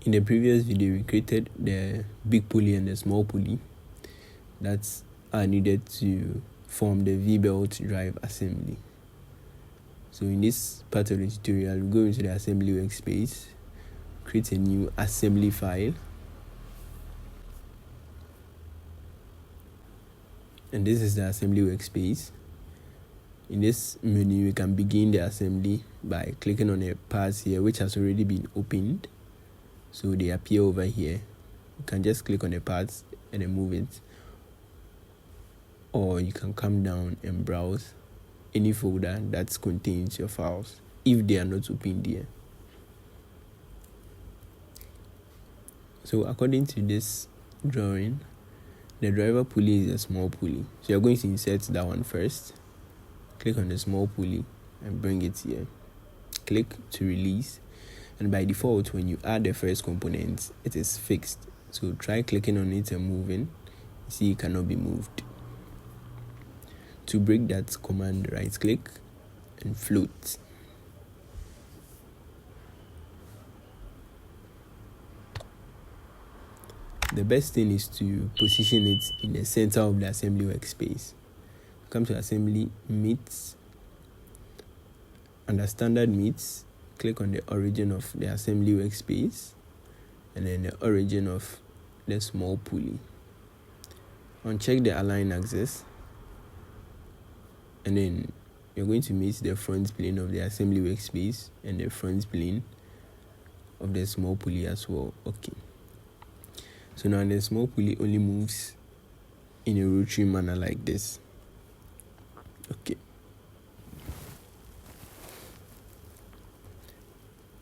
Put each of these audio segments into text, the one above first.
In the previous video, we created the big pulley and the small pulley that are needed to form the V-belt drive assembly. So in this part of the tutorial, we'll go into the assembly workspace, create a new assembly file, and this is the assembly workspace. In this menu, you can begin the assembly by clicking on the parts here, which has already been opened. So they appear over here. You can just click on the parts and then move it. Or you can come down and browse any folder that contains your files if they are not opened here. So according to this drawing, the driver pulley is a small pulley. So you're going to insert that one first. Click on the small pulley and bring it here. Click to release. And by default, when you add the first component, it is fixed. So try clicking on it and moving. You see it cannot be moved. To break that command, right click and float. The best thing is to position it in the center of the assembly workspace. Come to assembly meets. Under standard meets, click on the origin of the assembly workspace and then the origin of the small pulley. Uncheck the align axis, and then you're going to meet the front plane of the assembly workspace and the front plane of the small pulley as well. Okay. So now the small pulley only moves in a rotary manner like this. Okay.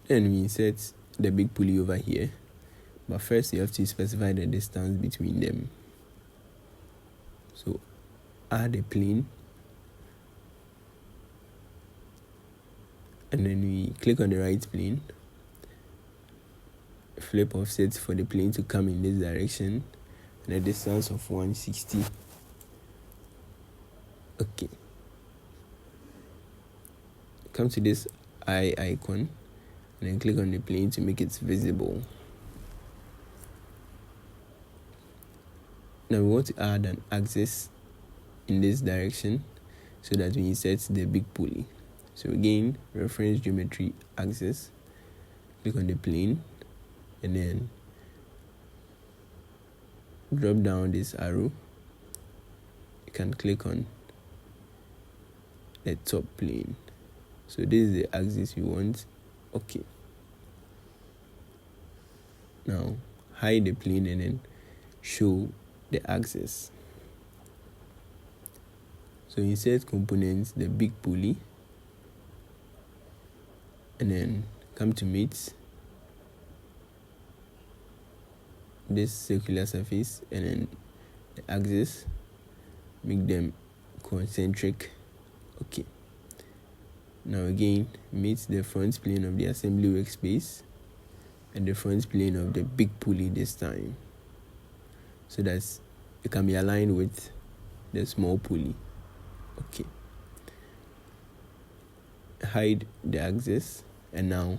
Then we insert the big pulley over here. But first you have to specify the distance between them. So add a plane. And then we click on the right plane. Flip offset for the plane to come in this direction. And a distance of 160. Okay. Come to this eye icon and then click on the plane to make it visible. Now we want to add an axis in this direction so that we insert the big pulley. So again, reference geometry axis, click on the plane and then drop down this arrow. You can click on the top plane. So this is the axis we want. Okay. Now hide the plane and then show the axis. So insert components, the big pulley, and then come to meet this circular surface and then the axis, make them concentric. Okay. Now again, meet the front plane of the assembly workspace and the front plane of the big pulley this time, so that it can be aligned with the small pulley. Okay. Hide the axis, and now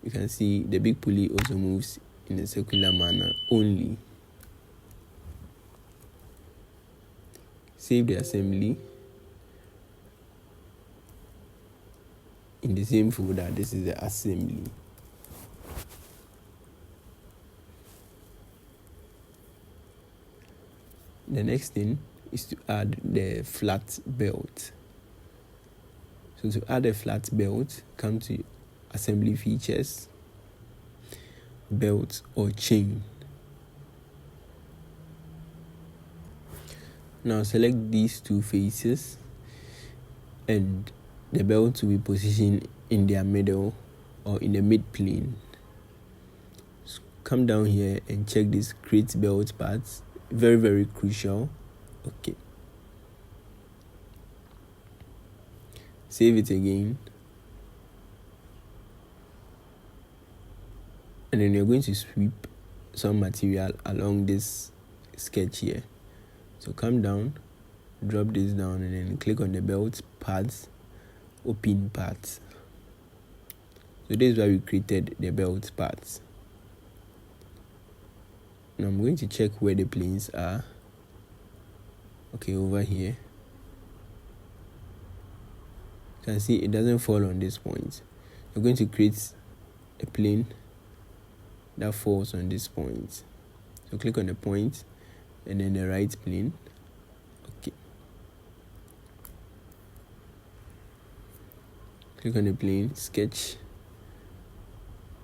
you can see the big pulley also moves in a circular manner only. Save the assembly in the same folder. This is the assembly. The next thing is to add the flat belt. So to add a flat belt, come to assembly features, belt or chain. Now select these two faces and the belt will be positioned in their middle or in the mid plane. So come down here and check this create belt parts. Very, very crucial. Okay. Save it again. And then you're going to sweep some material along this sketch here. So come down, drop this down, and then click on the belt parts, open parts. So this is why we created the belt parts. Now I'm going to check where the planes are. Okay, over here. You can see it doesn't fall on this point. You're going to create a plane that falls on this point. So click on the point and then the right plane. Okay. Click on the plane, sketch.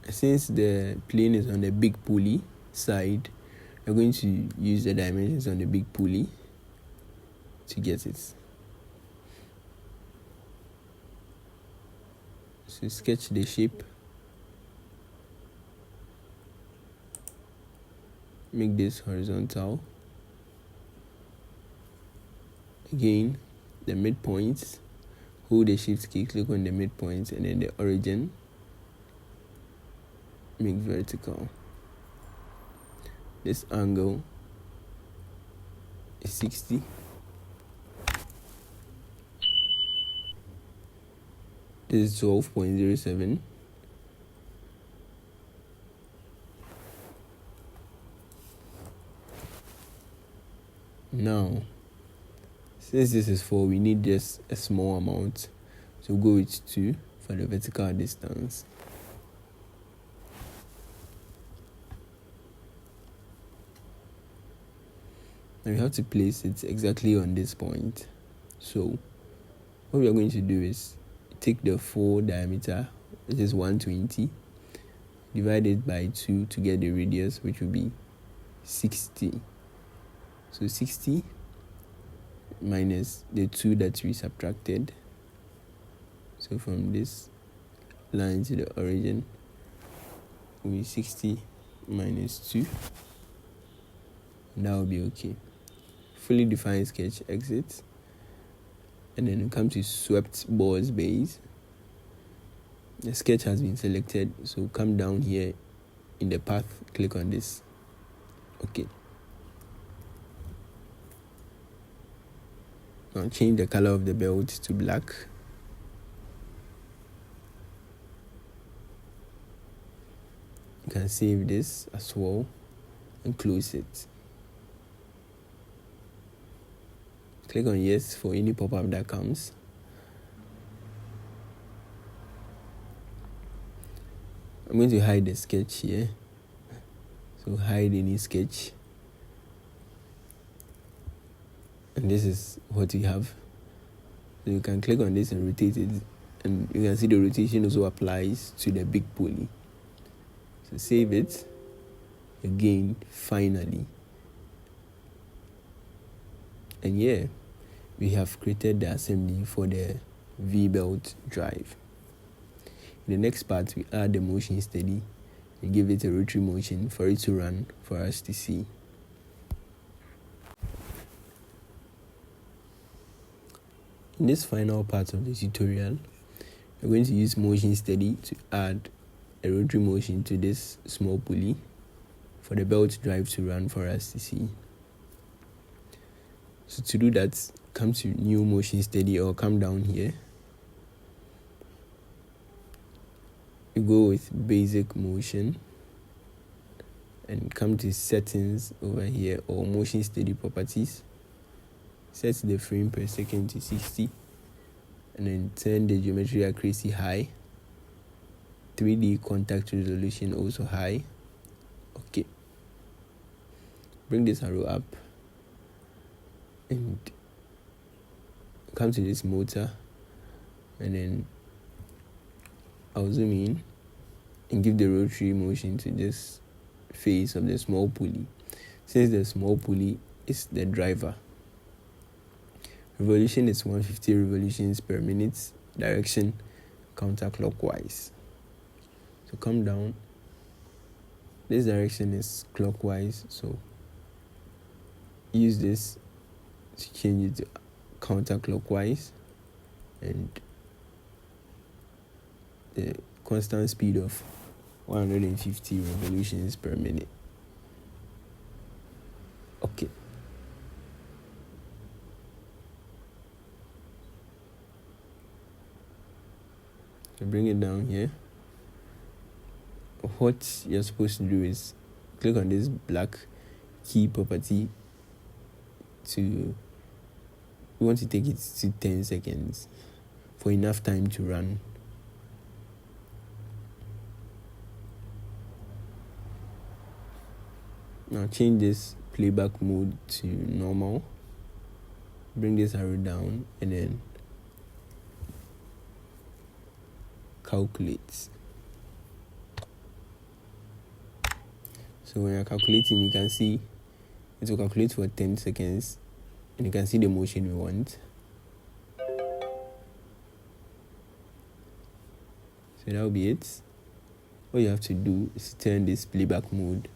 Since the plane is on the big pulley side, you're going to use the dimensions on the big pulley to get it. So sketch the shape. Make this horizontal. Again, the midpoints. Hold the shift key, click on the midpoints, and then the origin. Make vertical. This angle is 60. This is 12.07. Now, since this is 4, we need just a small amount. So go with 2 for the vertical distance. Now we have to place it exactly on this point. So what we are going to do is take the full diameter, which is 120, divide it by 2 to get the radius, which will be 60. So 60 minus the 2 that we subtracted. So from this line to the origin will be 60 minus 2. And that will be okay. Fully defined sketch, exit. And then come to swept boss base. The sketch has been selected, so come down here in the path, click on this. Okay. Now change the color of the belt to black. You can save this as well and close it. Click on yes for any pop-up that comes. I'm going to hide the sketch here. So hide any sketch. And this is what we have. So you can click on this and rotate it. And you can see the rotation also applies to the big pulley. So save it. Again, finally. And yeah, we have created the assembly for the V-belt drive. In the next part, we add the motion steady and give it a rotary motion for it to run for us to see. In this final part of the tutorial, we're going to use motion steady to add a rotary motion to this small pulley for the belt drive to run for us to see. So to do that, come to new motion steady or come down here. You go with basic motion and come to settings over here or motion steady properties. Set the frame per second to 60 and then turn the geometry accuracy high. 3D contact resolution also high. Okay. Bring this arrow up and come to this motor and then I'll zoom in and give the rotary motion to this face of the small pulley. Since the small pulley is the driver, revolution is 150 revolutions per minute, direction counterclockwise. So come down, this direction is clockwise, so use this to change it to counterclockwise and the constant speed of 150 revolutions per minute. Okay. So bring it down here. What you're supposed to do is click on this black key property we want to take it to 10 seconds for enough time to run. Now change this playback mode to normal, bring this arrow down, and then calculate. So when you're calculating, you can see it will calculate for 10 seconds, and you can see the motion we want. So that will be it. All you have to do is turn this playback mode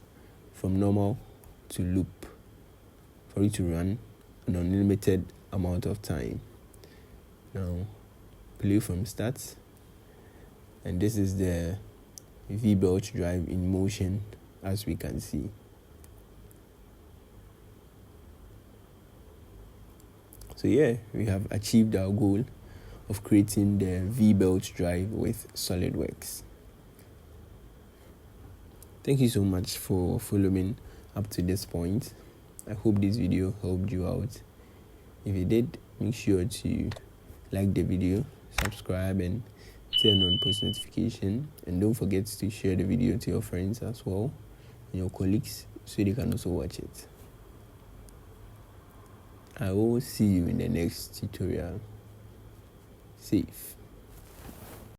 from normal to loop for it to run an unlimited amount of time. Now play from start, and this is the V-belt drive in motion, as we can see. So yeah, we have achieved our goal of creating the V-belt drive with SolidWorks. Thank you so much for following up to this point. I hope this video helped you out. If it did, make sure to like the video, subscribe, and turn on post notification. And don't forget to share the video to your friends as well and your colleagues so they can also watch it. I will see you in the next tutorial. Safe.